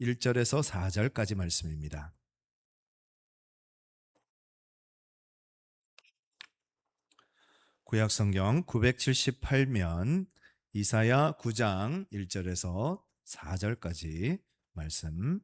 1절에서 4절까지 말씀입니다. 구약성경 978면 이사야 9장 1절에서 4절까지 말씀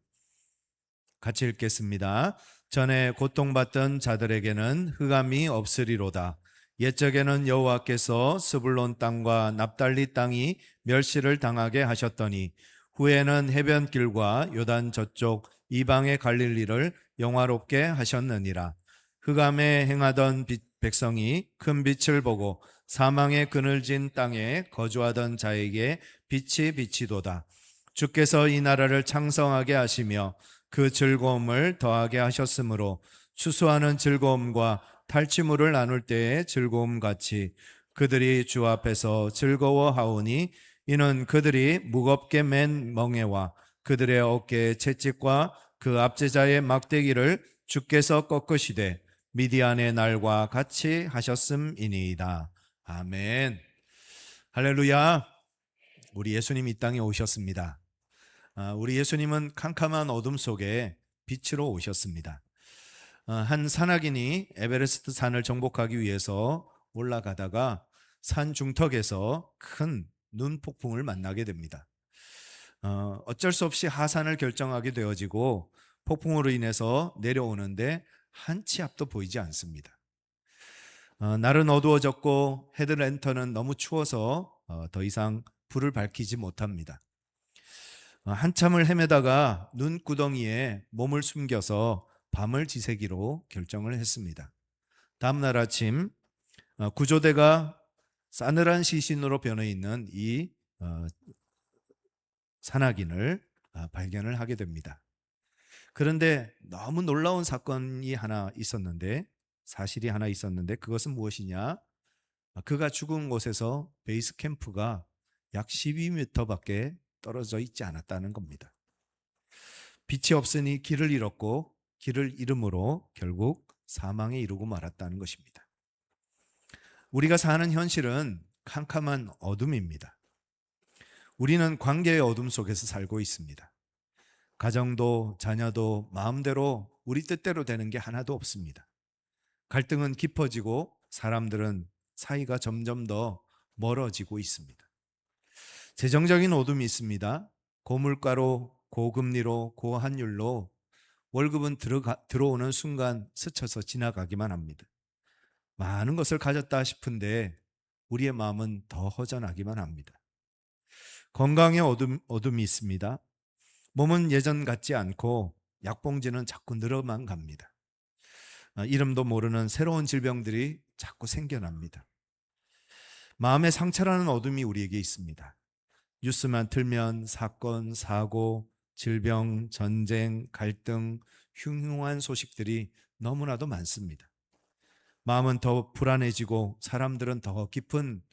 같이 읽겠습니다. 전에 고통받던 자들에게는 흑암이 없으리로다. 옛적에는 여호와께서 스불론 땅과 납달리 땅이 멸시를 당하게 하셨더니 후에는 해변길과 요단 저쪽 이방의 갈릴리를 영화롭게 하셨느니라. 흑암에 행하던 백성이 큰 빛을 보고 사망의 그늘진 땅에 거주하던 자에게 빛이 비치도다. 주께서 이 나라를 창성하게 하시며 그 즐거움을 더하게 하셨으므로 추수하는 즐거움과 탈취물을 나눌 때의 즐거움 같이 그들이 주 앞에서 즐거워하오니 이는 그들이 무겁게 맨 멍에와 그들의 어깨의 채찍과 그 압제자의 막대기를 주께서 꺾으시되 미디안의 날과 같이 하셨음이니이다. 아멘. 할렐루야. 우리 예수님 이 땅에 오셨습니다. 우리 예수님은 캄캄한 어둠 속에 빛으로 오셨습니다. 한 산악인이 에베레스트 산을 정복하기 위해서 올라가다가 산 중턱에서 큰 눈폭풍을 만나게 됩니다. 어쩔 수 없이 하산을 결정하게 되어지고 폭풍으로 인해서 내려오는데 한 치 앞도 보이지 않습니다. 날은 어두워졌고 헤드랜턴은 너무 추워서 더 이상 불을 밝히지 못합니다. 한참을 헤매다가 눈구덩이에 몸을 숨겨서 밤을 지새기로 결정을 했습니다. 다음날 아침 구조대가 싸늘한 시신으로 변해 있는 이 산악인을 발견을 하게 됩니다. 그런데 너무 놀라운 사실이 하나 있었는데 그것은 무엇이냐? 그가 죽은 곳에서 베이스 캠프가 약 12m밖에 떨어져 있지 않았다는 겁니다. 빛이 없으니 길을 잃었고 길을 잃음으로 결국 사망에 이르고 말았다는 것입니다. 우리가 사는 현실은 캄캄한 어둠입니다. 우리는 관계의 어둠 속에서 살고 있습니다. 가정도 자녀도 마음대로 우리 뜻대로 되는 게 하나도 없습니다. 갈등은 깊어지고 사람들은 사이가 점점 더 멀어지고 있습니다. 재정적인 어둠이 있습니다. 고물가로 고금리로 고환율로 월급은 들어오는 순간 스쳐서 지나가기만 합니다. 많은 것을 가졌다 싶은데 우리의 마음은 더 허전하기만 합니다. 건강의 어둠이 있습니다. 몸은 예전 같지 않고 약봉지는 자꾸 늘어만 갑니다. 이름도 모르는 새로운 질병들이 자꾸 생겨납니다. 마음의 상처라는 어둠이 우리에게 있습니다. 뉴스만 틀면 사건, 사고, 질병, 전쟁, 갈등, 흉흉한 소식들이 너무나도 많습니다. 마음은 더 불안해지고 사람들은 더 깊은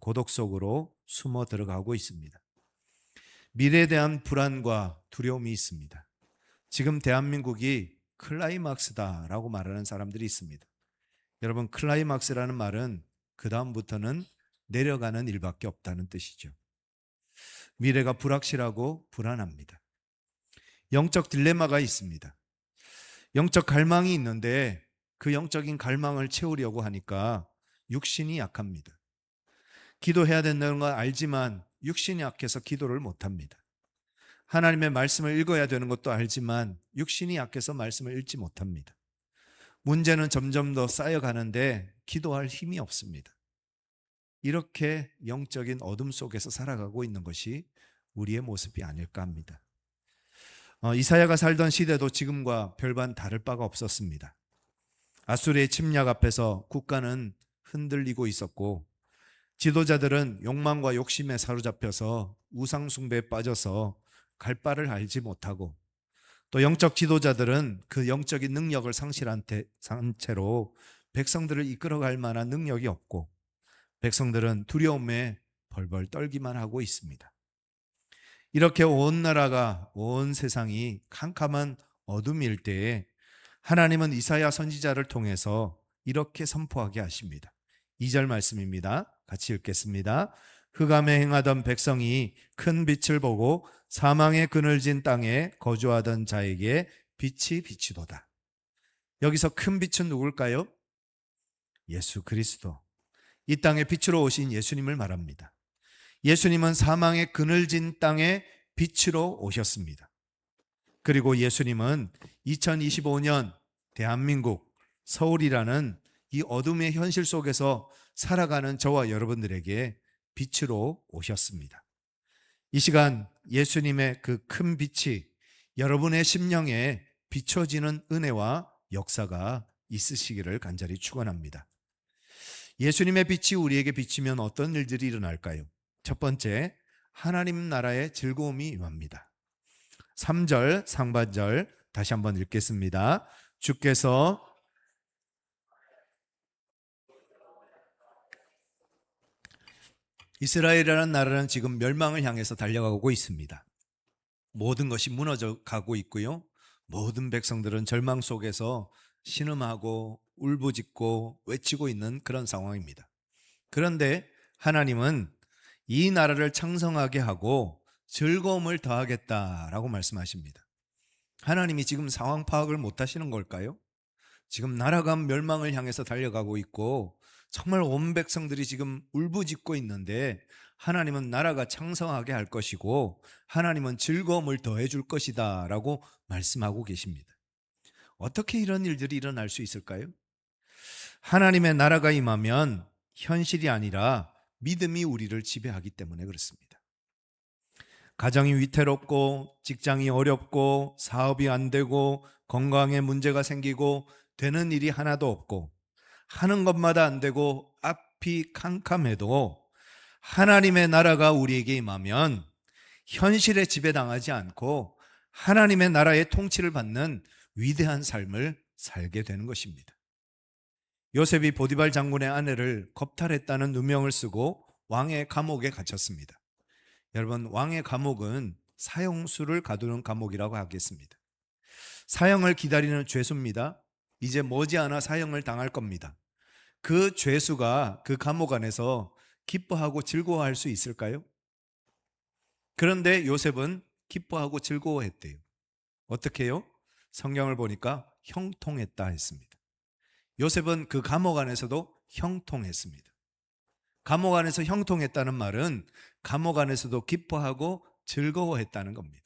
고독 속으로 숨어 들어가고 있습니다. 미래에 대한 불안과 두려움이 있습니다. 지금 대한민국이 클라이막스다라고 말하는 사람들이 있습니다. 여러분, 클라이막스라는 말은 그 다음부터는 내려가는 일밖에 없다는 뜻이죠. 미래가 불확실하고 불안합니다. 영적 딜레마가 있습니다. 영적 갈망이 있는데 그 영적인 갈망을 채우려고 하니까 육신이 약합니다. 기도해야 된다는 걸 알지만 육신이 약해서 기도를 못합니다. 하나님의 말씀을 읽어야 되는 것도 알지만 육신이 약해서 말씀을 읽지 못합니다. 문제는 점점 더 쌓여가는데 기도할 힘이 없습니다. 이렇게 영적인 어둠 속에서 살아가고 있는 것이 우리의 모습이 아닐까 합니다. 이사야가 살던 시대도 지금과 별반 다를 바가 없었습니다. 아수르의 침략 앞에서 국가는 흔들리고 있었고 지도자들은 욕망과 욕심에 사로잡혀서 우상 숭배에 빠져서 갈 바를 알지 못하고 또 영적 지도자들은 그 영적인 능력을 상실한 채로 백성들을 이끌어갈 만한 능력이 없고 백성들은 두려움에 벌벌 떨기만 하고 있습니다. 이렇게 온 나라가 온 세상이 캄캄한 어둠일 때에 하나님은 이사야 선지자를 통해서 이렇게 선포하게 하십니다. 2절 말씀입니다. 같이 읽겠습니다. 흑암에 행하던 백성이 큰 빛을 보고 사망의 그늘진 땅에 거주하던 자에게 빛이 비치도다. 여기서 큰 빛은 누굴까요? 예수 그리스도. 이 땅에 빛으로 오신 예수님을 말합니다. 예수님은 사망의 그늘진 땅에 빛으로 오셨습니다. 그리고 예수님은 2025년 대한민국 서울이라는 이 어둠의 현실 속에서 살아가는 저와 여러분들에게 빛으로 오셨습니다. 이 시간 예수님의 그 큰 빛이 여러분의 심령에 비춰지는 은혜와 역사가 있으시기를 간절히 축원합니다. 예수님의 빛이 우리에게 비치면 어떤 일들이 일어날까요? 첫 번째, 하나님 나라의 즐거움이 임합니다. 3절 상반절 다시 한번 읽겠습니다. 주께서 이스라엘이라는 나라는 지금 멸망을 향해서 달려가고 있습니다. 모든 것이 무너져 가고 있고요. 모든 백성들은 절망 속에서 신음하고 울부짖고 외치고 있는 그런 상황입니다. 그런데 하나님은 이 나라를 창성하게 하고 즐거움을 더하겠다라고 말씀하십니다. 하나님이 지금 상황 파악을 못 하시는 걸까요? 지금 나라가 멸망을 향해서 달려가고 있고 정말 온 백성들이 지금 울부짖고 있는데 하나님은 나라가 창성하게 할 것이고 하나님은 즐거움을 더해 줄 것이다 라고 말씀하고 계십니다. 어떻게 이런 일들이 일어날 수 있을까요? 하나님의 나라가 임하면 현실이 아니라 믿음이 우리를 지배하기 때문에 그렇습니다. 가정이 위태롭고 직장이 어렵고 사업이 안 되고 건강에 문제가 생기고 되는 일이 하나도 없고 하는 것마다 안 되고 앞이 캄캄해도 하나님의 나라가 우리에게 임하면 현실에 지배당하지 않고 하나님의 나라의 통치를 받는 위대한 삶을 살게 되는 것입니다. 요셉이 보디발 장군의 아내를 겁탈했다는 누명을 쓰고 왕의 감옥에 갇혔습니다. 여러분, 왕의 감옥은 사형수를 가두는 감옥이라고 하겠습니다. 사형을 기다리는 죄수입니다. 이제 머지않아 사형을 당할 겁니다. 그 죄수가 그 감옥 안에서 기뻐하고 즐거워할 수 있을까요? 그런데 요셉은 기뻐하고 즐거워했대요. 어떻게 해요? 성경을 보니까 형통했다 했습니다. 요셉은 그 감옥 안에서도 형통했습니다. 감옥 안에서 형통했다는 말은 감옥 안에서도 기뻐하고 즐거워했다는 겁니다.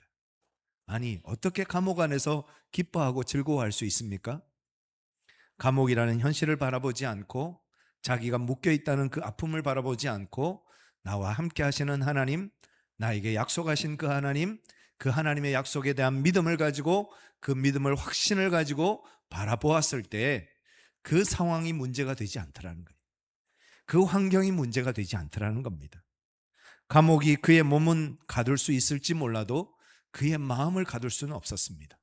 아니, 어떻게 감옥 안에서 기뻐하고 즐거워할 수 있습니까? 감옥이라는 현실을 바라보지 않고 자기가 묶여있다는 그 아픔을 바라보지 않고 나와 함께 하시는 하나님, 나에게 약속하신 그 하나님, 그 하나님의 약속에 대한 믿음을 가지고 그 믿음을 확신을 가지고 바라보았을 때 그 상황이 문제가 되지 않더라는 거예요. 그 환경이 문제가 되지 않더라는 겁니다. 감옥이 그의 몸은 가둘 수 있을지 몰라도 그의 마음을 가둘 수는 없었습니다.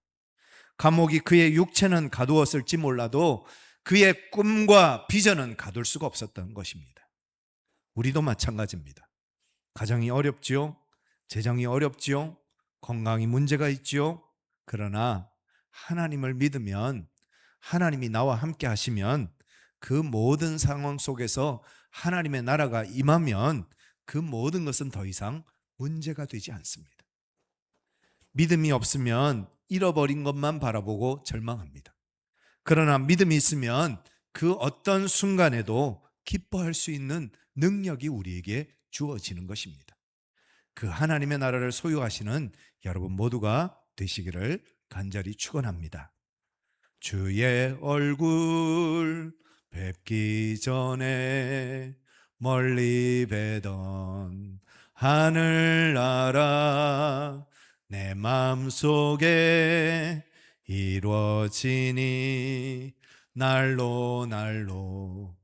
감옥이 그의 육체는 가두었을지 몰라도 그의 꿈과 비전은 가둘 수가 없었던 것입니다. 우리도 마찬가지입니다. 가정이 어렵지요. 재정이 어렵지요. 건강이 문제가 있지요. 그러나 하나님을 믿으면, 하나님이 나와 함께 하시면 그 모든 상황 속에서 하나님의 나라가 임하면 그 모든 것은 더 이상 문제가 되지 않습니다. 믿음이 없으면 잃어버린 것만 바라보고 절망합니다. 그러나 믿음이 있으면 그 어떤 순간에도 기뻐할 수 있는 능력이 우리에게 주어지는 것입니다. 그 하나님의 나라를 소유하시는 여러분 모두가 되시기를 간절히 축원합니다. 주의 얼굴 뵙기 전에 멀리 뵈던 하늘나라 내 마음속에 이루어지니 날로 날로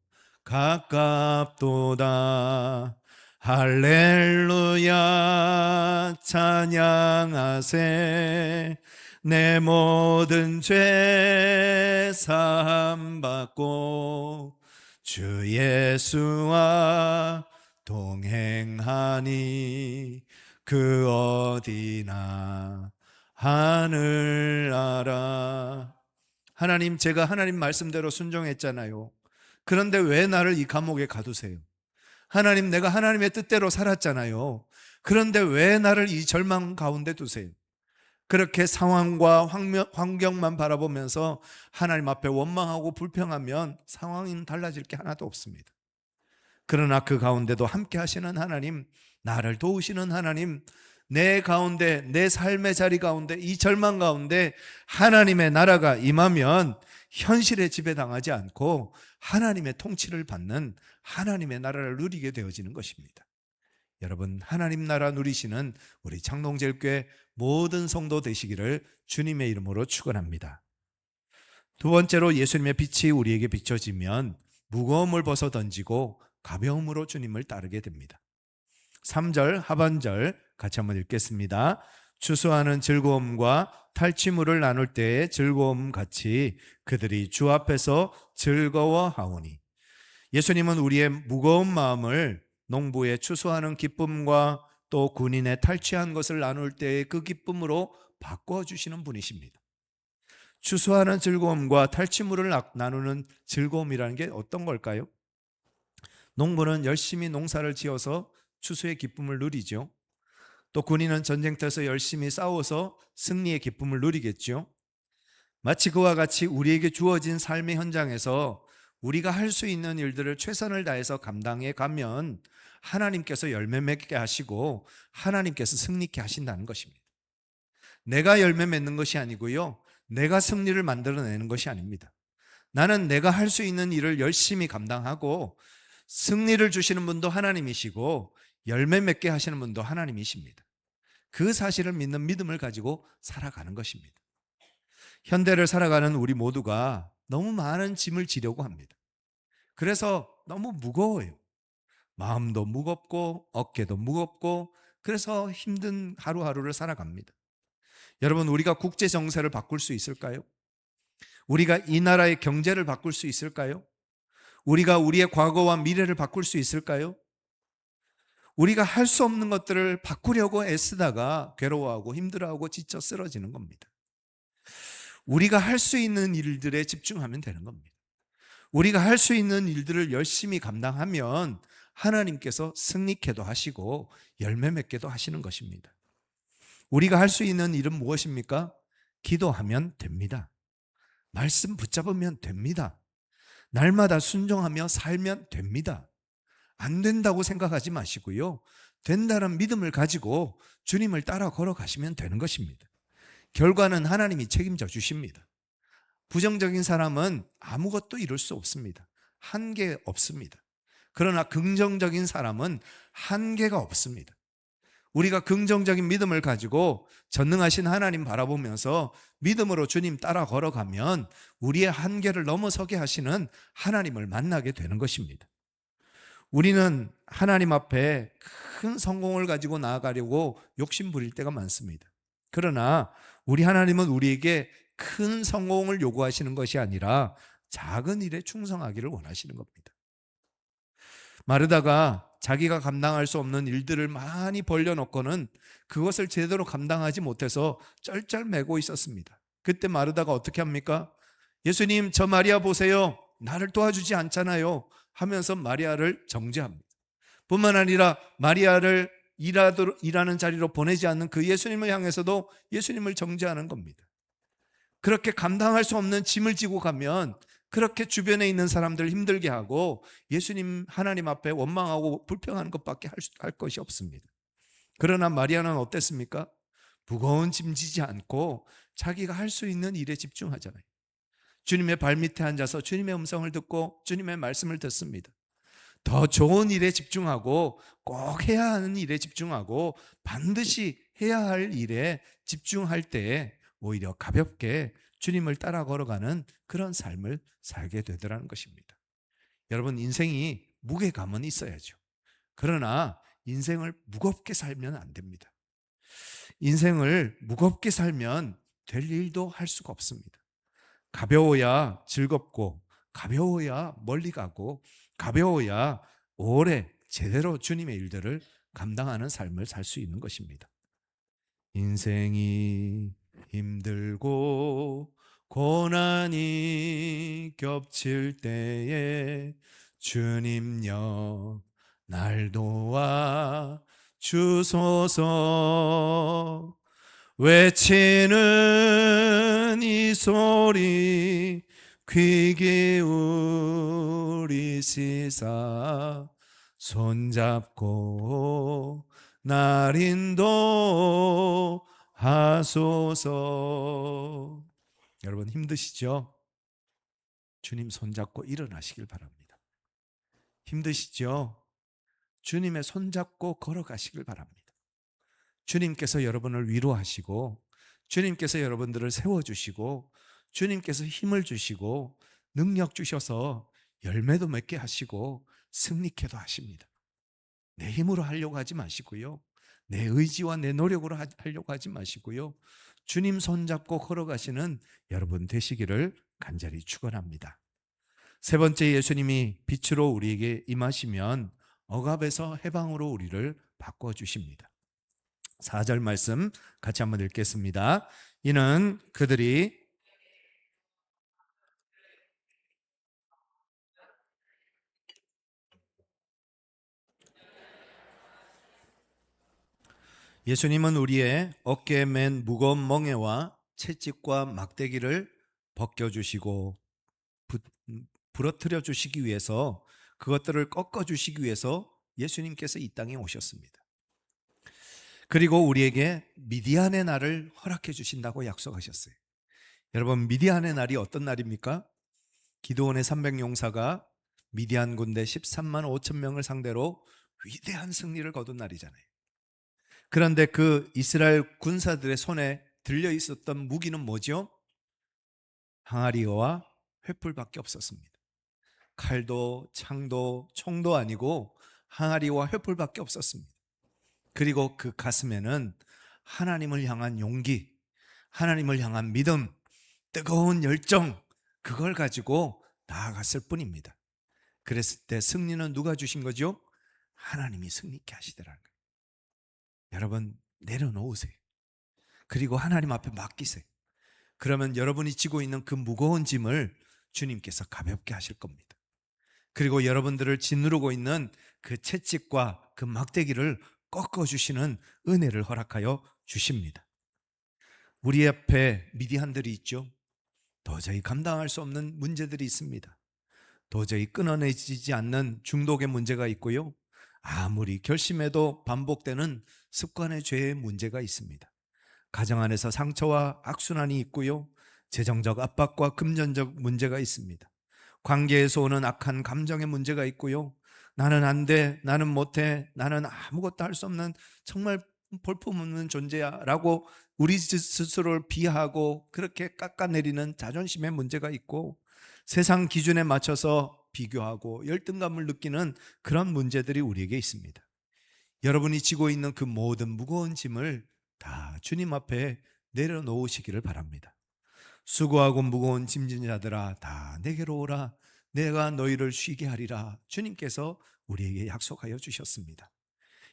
가깝도다. 할렐루야 찬양하세. 내 모든 죄 사함 받고 주 예수와 동행하니 그 어디나 하늘나라. 하나님, 제가 하나님 말씀대로 순종했잖아요. 그런데 왜 나를 이 감옥에 가두세요? 하나님, 내가 하나님의 뜻대로 살았잖아요. 그런데 왜 나를 이 절망 가운데 두세요? 그렇게 상황과 환경만 바라보면서 하나님 앞에 원망하고 불평하면 상황은 달라질 게 하나도 없습니다. 그러나 그 가운데도 함께 하시는 하나님, 나를 도우시는 하나님, 내 가운데, 내 삶의 자리 가운데, 이 절망 가운데 하나님의 나라가 임하면 현실에 지배당하지 않고 하나님의 통치를 받는 하나님의 나라를 누리게 되어지는 것입니다. 여러분, 하나님 나라 누리시는 우리 창동제일교회 모든 성도 되시기를 주님의 이름으로 축원합니다. 두 번째로, 예수님의 빛이 우리에게 비춰지면 무거움을 벗어 던지고 가벼움으로 주님을 따르게 됩니다. 3절 하반절 같이 한번 읽겠습니다. 추수하는 즐거움과 탈취물을 나눌 때의 즐거움 같이 그들이 주 앞에서 즐거워하오니. 예수님은 우리의 무거운 마음을 농부의 추수하는 기쁨과 또 군인의 탈취한 것을 나눌 때의 그 기쁨으로 바꿔주시는 분이십니다. 추수하는 즐거움과 탈취물을 나누는 즐거움이라는 게 어떤 걸까요? 농부는 열심히 농사를 지어서 추수의 기쁨을 누리죠. 또 군인은 전쟁터에서 열심히 싸워서 승리의 기쁨을 누리겠죠. 마치 그와 같이 우리에게 주어진 삶의 현장에서 우리가 할 수 있는 일들을 최선을 다해서 감당해 가면 하나님께서 열매 맺게 하시고 하나님께서 승리케 하신다는 것입니다. 내가 열매 맺는 것이 아니고요, 내가 승리를 만들어내는 것이 아닙니다. 나는 내가 할 수 있는 일을 열심히 감당하고 승리를 주시는 분도 하나님이시고 열매 맺게 하시는 분도 하나님이십니다. 그 사실을 믿는 믿음을 가지고 살아가는 것입니다. 현대를 살아가는 우리 모두가 너무 많은 짐을 지려고 합니다. 그래서 너무 무거워요. 마음도 무겁고 어깨도 무겁고, 그래서 힘든 하루하루를 살아갑니다. 여러분, 우리가 국제 정세를 바꿀 수 있을까요? 우리가 이 나라의 경제를 바꿀 수 있을까요? 우리가 우리의 과거와 미래를 바꿀 수 있을까요? 우리가 할 수 없는 것들을 바꾸려고 애쓰다가 괴로워하고 힘들어하고 지쳐 쓰러지는 겁니다. 우리가 할 수 있는 일들에 집중하면 되는 겁니다. 우리가 할 수 있는 일들을 열심히 감당하면 하나님께서 승리케도 하시고 열매 맺게도 하시는 것입니다. 우리가 할 수 있는 일은 무엇입니까? 기도하면 됩니다. 말씀 붙잡으면 됩니다. 날마다 순종하며 살면 됩니다. 안 된다고 생각하지 마시고요, 된다는 믿음을 가지고 주님을 따라 걸어가시면 되는 것입니다. 결과는 하나님이 책임져 주십니다. 부정적인 사람은 아무것도 이룰 수 없습니다. 한계 없습니다. 그러나 긍정적인 사람은 한계가 없습니다. 우리가 긍정적인 믿음을 가지고 전능하신 하나님 바라보면서 믿음으로 주님 따라 걸어가면 우리의 한계를 넘어서게 하시는 하나님을 만나게 되는 것입니다. 우리는 하나님 앞에 큰 성공을 가지고 나아가려고 욕심 부릴 때가 많습니다. 그러나 우리 하나님은 우리에게 큰 성공을 요구하시는 것이 아니라 작은 일에 충성하기를 원하시는 겁니다. 마르다가 자기가 감당할 수 없는 일들을 많이 벌려놓고는 그것을 제대로 감당하지 못해서 쩔쩔매고 있었습니다. 그때 마르다가 어떻게 합니까? 예수님, 저 마리아 보세요. 나를 도와주지 않잖아요 하면서 마리아를 정죄합니다. 뿐만 아니라 마리아를 일하는 자리로 보내지 않는 그 예수님을 향해서도 예수님을 정죄하는 겁니다. 그렇게 감당할 수 없는 짐을 지고 가면 그렇게 주변에 있는 사람들을 힘들게 하고 예수님 하나님 앞에 원망하고 불평하는 것밖에 할 것이 없습니다. 그러나 마리아는 어땠습니까? 무거운 짐 지지 않고 자기가 할 수 있는 일에 집중하잖아요. 주님의 발밑에 앉아서 주님의 음성을 듣고 주님의 말씀을 듣습니다. 더 좋은 일에 집중하고 꼭 해야 하는 일에 집중하고 반드시 해야 할 일에 집중할 때에 오히려 가볍게 주님을 따라 걸어가는 그런 삶을 살게 되더라는 것입니다. 여러분, 인생이 무게감은 있어야죠. 그러나 인생을 무겁게 살면 안 됩니다. 인생을 무겁게 살면 될 일도 할 수가 없습니다. 가벼워야 즐겁고, 가벼워야 멀리 가고, 가벼워야 오래 제대로 주님의 일들을 감당하는 삶을 살 수 있는 것입니다. 인생이 힘들고 고난이 겹칠 때에 주님여 날 도와 주소서. 외치는 이 소리 귀 기울이시사 손잡고 날 인도하소서. 여러분 힘드시죠? 주님 손잡고 일어나시길 바랍니다. 힘드시죠? 주님의 손잡고 걸어가시길 바랍니다. 주님께서 여러분을 위로하시고 주님께서 여러분들을 세워주시고 주님께서 힘을 주시고 능력 주셔서 열매도 맺게 하시고 승리케도 하십니다. 내 힘으로 하려고 하지 마시고요. 내 의지와 내 노력으로 하려고 하지 마시고요. 주님 손잡고 걸어가시는 여러분 되시기를 간절히 축원합니다. 세 번째, 예수님이 빛으로 우리에게 임하시면 억압에서 해방으로 우리를 바꿔주십니다. 4절 말씀 같이 한번 읽겠습니다. 이는 그들이 예수님은 우리의 어깨에 맨 무거운 멍에와 채찍과 막대기를 벗겨주시고 부러뜨려 주시기 위해서, 그것들을 꺾어 주시기 위해서 예수님께서 이 땅에 오셨습니다. 그리고 우리에게 미디안의 날을 허락해 주신다고 약속하셨어요. 여러분, 미디안의 날이 어떤 날입니까? 기드온의 300용사가 미디안 군대 13만 5천 명을 상대로 위대한 승리를 거둔 날이잖아요. 그런데 그 이스라엘 군사들의 손에 들려 있었던 무기는 뭐죠? 항아리와 횃불밖에 없었습니다. 칼도 창도 총도 아니고 항아리와 횃불밖에 없었습니다. 그리고 그 가슴에는 하나님을 향한 용기, 하나님을 향한 믿음, 뜨거운 열정, 그걸 가지고 나아갔을 뿐입니다. 그랬을 때 승리는 누가 주신 거죠? 하나님이 승리케 하시더라는 거예요. 여러분, 내려놓으세요. 그리고 하나님 앞에 맡기세요. 그러면 여러분이 지고 있는 그 무거운 짐을 주님께서 가볍게 하실 겁니다. 그리고 여러분들을 짓누르고 있는 그 채찍과 그 막대기를 꺾어주시는 은혜를 허락하여 주십니다. 우리 앞에 미디안들이 있죠. 도저히 감당할 수 없는 문제들이 있습니다. 도저히 끊어내지지 않는 중독의 문제가 있고요. 아무리 결심해도 반복되는 습관의 죄의 문제가 있습니다. 가정 안에서 상처와 악순환이 있고요. 재정적 압박과 금전적 문제가 있습니다. 관계에서 오는 악한 감정의 문제가 있고요. 나는 안 돼, 나는 못해, 나는 아무것도 할 수 없는 정말 볼품없는 존재야 라고 우리 스스로를 비하하고 그렇게 깎아내리는 자존심의 문제가 있고, 세상 기준에 맞춰서 비교하고 열등감을 느끼는 그런 문제들이 우리에게 있습니다. 여러분이 지고 있는 그 모든 무거운 짐을 다 주님 앞에 내려놓으시기를 바랍니다. 수고하고 무거운 짐진 자들아 다 내게로 오라, 내가 너희를 쉬게 하리라. 주님께서 우리에게 약속하여 주셨습니다.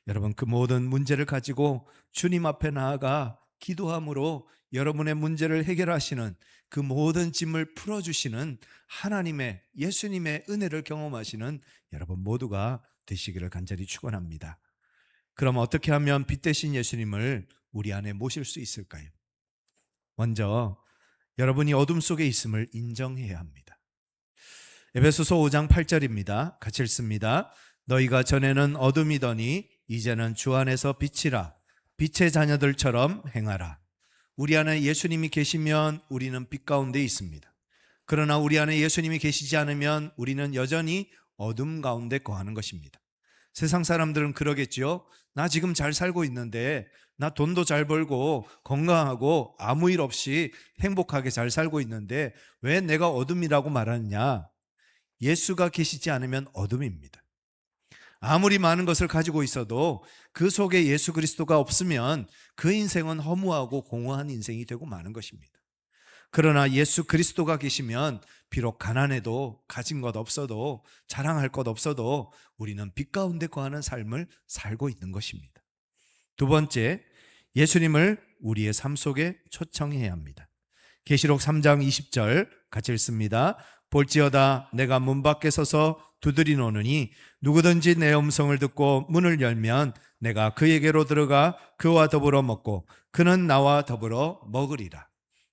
여러분, 그 모든 문제를 가지고 주님 앞에 나아가 기도함으로 여러분의 문제를 해결하시는, 그 모든 짐을 풀어주시는 하나님의, 예수님의 은혜를 경험하시는 여러분 모두가 되시기를 간절히 축원합니다. 그럼 어떻게 하면 빛 대신 예수님을 우리 안에 모실 수 있을까요? 먼저 여러분이 어둠 속에 있음을 인정해야 합니다. 에베소서 5장 8절입니다. 같이 읽습니다. 너희가 전에는 어둠이더니 이제는 주 안에서 빛이라. 빛의 자녀들처럼 행하라. 우리 안에 예수님이 계시면 우리는 빛 가운데 있습니다. 그러나 우리 안에 예수님이 계시지 않으면 우리는 여전히 어둠 가운데 거하는 것입니다. 세상 사람들은 그러겠죠. 나 지금 잘 살고 있는데, 나 돈도 잘 벌고 건강하고 아무 일 없이 행복하게 잘 살고 있는데 왜 내가 어둠이라고 말하느냐? 예수가 계시지 않으면 어둠입니다. 아무리 많은 것을 가지고 있어도 그 속에 예수 그리스도가 없으면 그 인생은 허무하고 공허한 인생이 되고 마는 것입니다. 그러나 예수 그리스도가 계시면 비록 가난해도, 가진 것 없어도, 자랑할 것 없어도 우리는 빛 가운데 거하는 삶을 살고 있는 것입니다. 두 번째, 예수님을 우리의 삶 속에 초청해야 합니다. 계시록 3장 20절 같이 읽습니다. 볼지어다 내가 문 밖에 서서 두드리노니 누구든지 내 음성을 듣고 문을 열면 내가 그에게로 들어가 그와 더불어 먹고 그는 나와 더불어 먹으리라.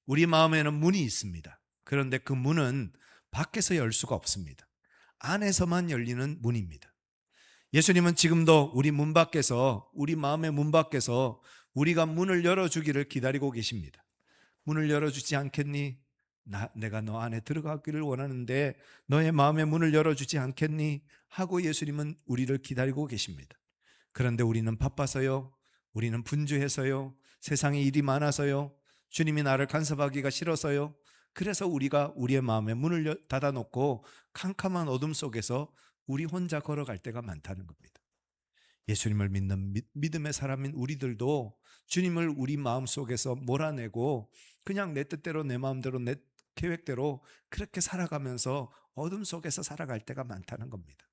우리 마음에는 문이 있습니다. 그런데 그 문은 밖에서 열 수가 없습니다. 안에서만 열리는 문입니다. 예수님은 지금도 우리 문 밖에서, 우리 마음의 문 밖에서 우리가 문을 열어주기를 기다리고 계십니다. 문을 열어주지 않겠니? 내가 너 안에 들어가기를 원하는데 너의 마음의 문을 열어주지 않겠니? 하고 예수님은 우리를 기다리고 계십니다. 그런데 우리는 바빠서요, 우리는 분주해서요, 세상에 일이 많아서요, 주님이 나를 간섭하기가 싫어서요, 그래서 우리가 우리의 마음의 문을 닫아놓고 캄캄한 어둠 속에서 우리 혼자 걸어갈 때가 많다는 겁니다. 예수님을 믿는 믿음의 사람인 우리들도 주님을 우리 마음속에서 몰아내고 그냥 내 뜻대로 내 마음대로 내 계획대로 그렇게 살아가면서 어둠 속에서 살아갈 때가 많다는 겁니다.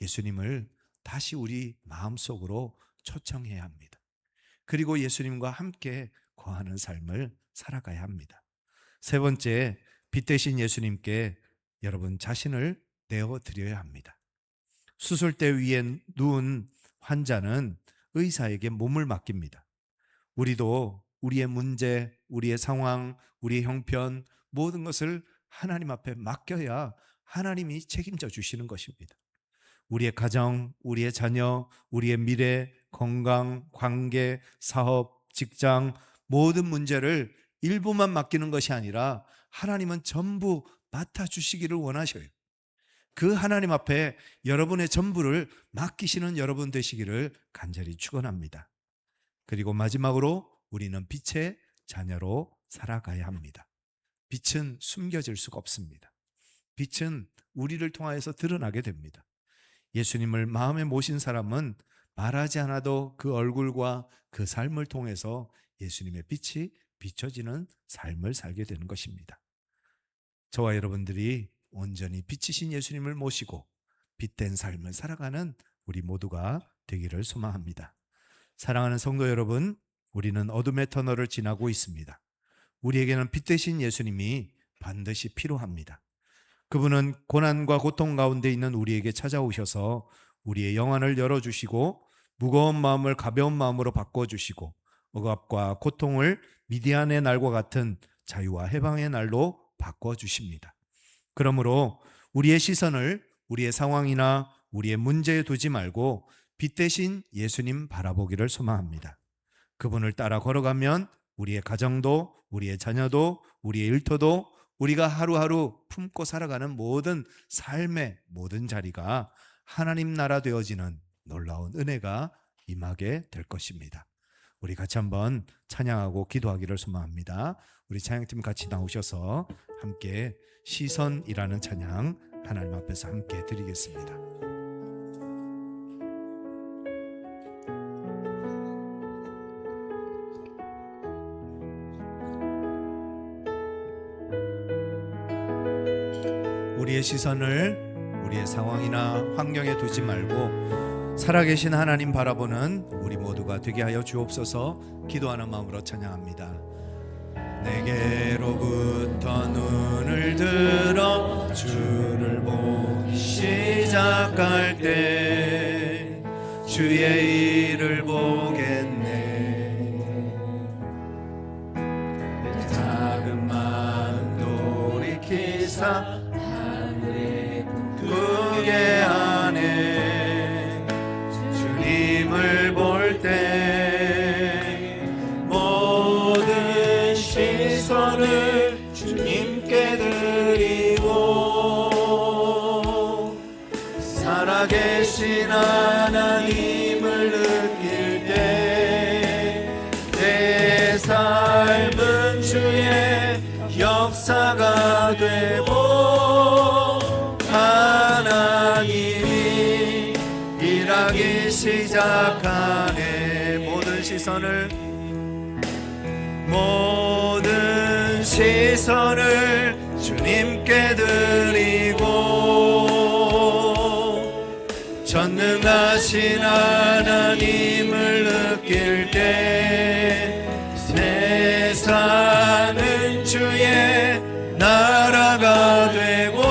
예수님을 다시 우리 마음속으로 초청해야 합니다. 그리고 예수님과 함께 거하는 삶을 살아가야 합니다. 세 번째, 빛 대신 예수님께 여러분 자신을 내어드려야 합니다. 수술대 위에 누운 환자는 의사에게 몸을 맡깁니다. 우리도 우리의 문제, 우리의 상황, 우리의 형편 모든 것을 하나님 앞에 맡겨야 하나님이 책임져 주시는 것입니다. 우리의 가정, 우리의 자녀, 우리의 미래, 건강, 관계, 사업, 직장 모든 문제를 일부만 맡기는 것이 아니라 하나님은 전부 맡아주시기를 원하셔요. 그 하나님 앞에 여러분의 전부를 맡기시는 여러분 되시기를 간절히 축원합니다. 그리고 마지막으로 우리는 빛의 자녀로 살아가야 합니다. 빛은 숨겨질 수가 없습니다. 빛은 우리를 통하여서 드러나게 됩니다. 예수님을 마음에 모신 사람은 말하지 않아도 그 얼굴과 그 삶을 통해서 예수님의 빛이 비춰지는 삶을 살게 되는 것입니다. 저와 여러분들이 온전히 빛이신 예수님을 모시고 빛된 삶을 살아가는 우리 모두가 되기를 소망합니다. 사랑하는 성도 여러분, 우리는 어둠의 터널을 지나고 있습니다. 우리에게는 빛 되신 예수님이 반드시 필요합니다. 그분은 고난과 고통 가운데 있는 우리에게 찾아오셔서 우리의 영안을 열어주시고 무거운 마음을 가벼운 마음으로 바꿔주시고 억압과 고통을 미디안의 날과 같은 자유와 해방의 날로 바꿔주십니다. 그러므로 우리의 시선을 우리의 상황이나 우리의 문제에 두지 말고 빛 대신 예수님 바라보기를 소망합니다. 그분을 따라 걸어가면 우리의 가정도, 우리의 자녀도, 우리의 일터도, 우리가 하루하루 품고 살아가는 모든 삶의 모든 자리가 하나님 나라 되어지는 놀라운 은혜가 임하게 될 것입니다. 우리 같이 한번 찬양하고 기도하기를 소망합니다. 우리 찬양팀 같이 나오셔서 함께 시선이라는 찬양 하나님 앞에서 함께 드리겠습니다. 우리의 시선을 우리의 상황이나 환경에 두지 말고 살아계신 하나님 바라보는 우리 모두가 되게 하여 주옵소서. 기도하는 마음으로 찬양합니다. 내게로부터 눈을 들어 주를 보기 시작할 때 주의 일을 보겠네. 작은 마음 돌이키사 그게 안에 주님을 볼 때 모든 시선을 주님께 드리고 살아계신 하나님을 느낄 때 내 삶은 주의 역사가 되고 하나님이 일하기 시작하네. 모든 시선을 주님께 드리고 전능하신 하나님을 느낄 때 내 사는 주의 나라가 되고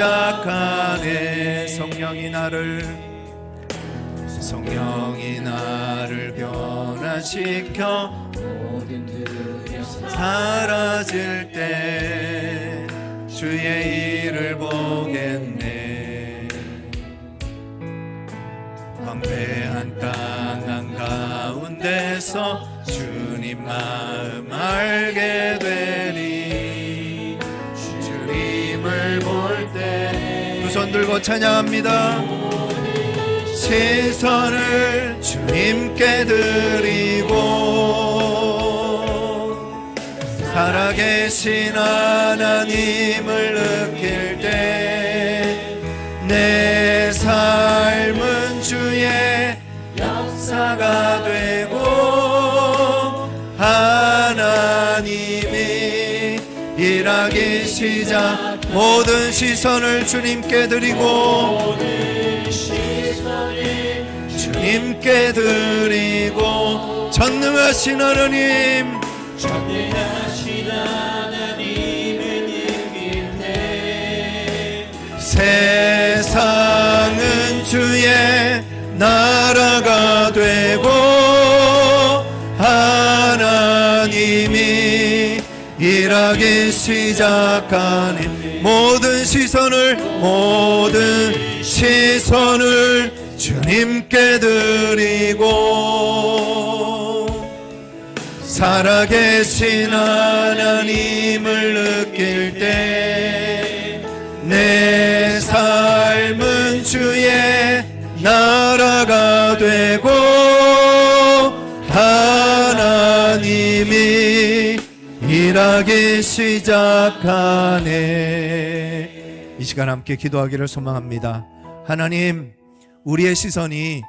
시작하네. 성령이 나를 변화시켜 사라질 때 주의 일을 보겠네. 황폐한 땅 한가운데서 주님 마음 알게 되리. 주님을 볼 때 두 손 들고 찬양합니다. 시선을 주님께 드리고 살아계신 하나님을 느낄 때 내 삶은 주의 역사가 되고 하나님이 일하기 시작. 모든 시선을 주님께 드리고 주님께 드리고 전능하신 하나님을 느낄 때 세상은 주의 나라가 되고 하나님이 일하기 시작하니 모든 시선을 주님께 드리고 살아계신 하나님을 느낄 때 내 삶은 주의 나라가 되고 하나님이 일하기 시작하네. 이 시간 함께 기도하기를 소망합니다. 하나님, 우리의 시선이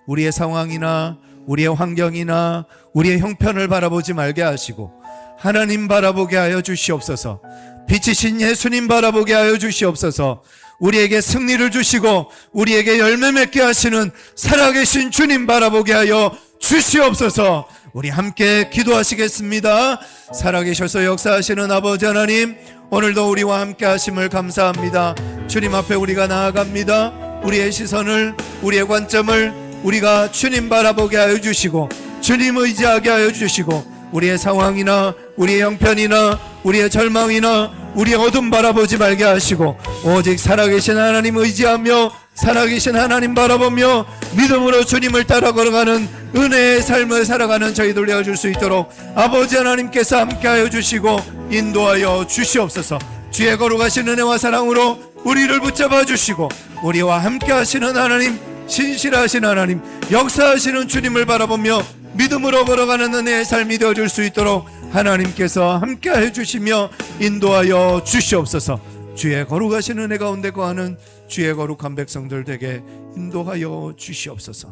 우리의 상황이나 우리의 환경이나 우리의 형편을 바라보지 말게 하시고 하나님 바라보게 하여 주시옵소서. 빛이신 예수님 바라보게 하여 주시옵소서. 우리에게 승리를 주시고 우리에게 열매 맺게 하시는 살아계신 주님 바라보게 하여 주시옵소서. 우리 함께 기도하시겠습니다. 살아계셔서 역사하시는 아버지 하나님, 오늘도 우리와 함께 하심을 감사합니다. 주님 앞에 우리가 나아갑니다. 우리의 시선을, 우리의 관점을 우리가 주님 바라보게 하여 주시고 주님 의지하게 하여 주시고 우리의 상황이나 우리의 형편이나 우리의 절망이나 우리의 어둠 바라보지 말게 하시고 오직 살아계신 하나님 의지하며 살아계신 하나님 바라보며 믿음으로 주님을 따라 걸어가는 은혜의 삶을 살아가는 저희들 되어줄 수 있도록 아버지 하나님께서 함께하여 주시고 인도하여 주시옵소서. 주의 거룩하신 은혜와 사랑으로 우리를 붙잡아 주시고 우리와 함께하시는 하나님, 신실하신 하나님, 역사하시는 주님을 바라보며 믿음으로 걸어가는 은혜의 삶이 되어줄 수 있도록 하나님께서 함께해 주시며 인도하여 주시옵소서. 주의 거룩하신 은혜 가운데 거하는 주의 거룩한 백성들 되게 인도하여 주시옵소서.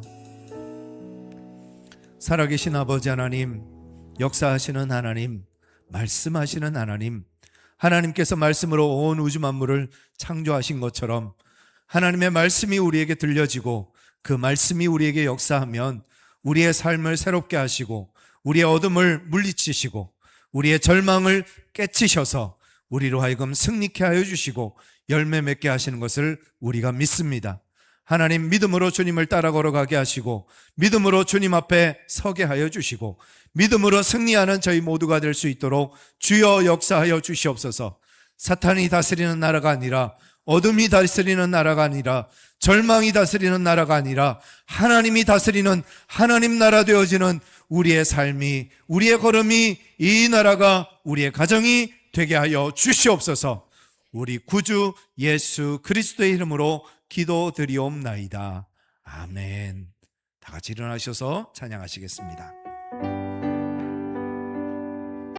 살아계신 아버지 하나님, 역사하시는 하나님, 말씀하시는 하나님, 하나님께서 말씀으로 온 우주 만물을 창조하신 것처럼 하나님의 말씀이 우리에게 들려지고 그 말씀이 우리에게 역사하면 우리의 삶을 새롭게 하시고 우리의 어둠을 물리치시고 우리의 절망을 깨치셔서 우리로 하여금 승리케 하여 주시고 열매 맺게 하시는 것을 우리가 믿습니다. 하나님, 믿음으로 주님을 따라 걸어가게 하시고 믿음으로 주님 앞에 서게 하여 주시고 믿음으로 승리하는 저희 모두가 될 수 있도록 주여 역사하여 주시옵소서. 사탄이 다스리는 나라가 아니라, 어둠이 다스리는 나라가 아니라, 절망이 다스리는 나라가 아니라 하나님이 다스리는 하나님 나라 되어지는 우리의 삶이, 우리의 걸음이, 이 나라가, 우리의 가정이 되게 하여 주시옵소서. 우리 구주 예수 그리스도의 이름으로 기도드리옵나이다. 아멘. 다 같이 일어나셔서 찬양하시겠습니다.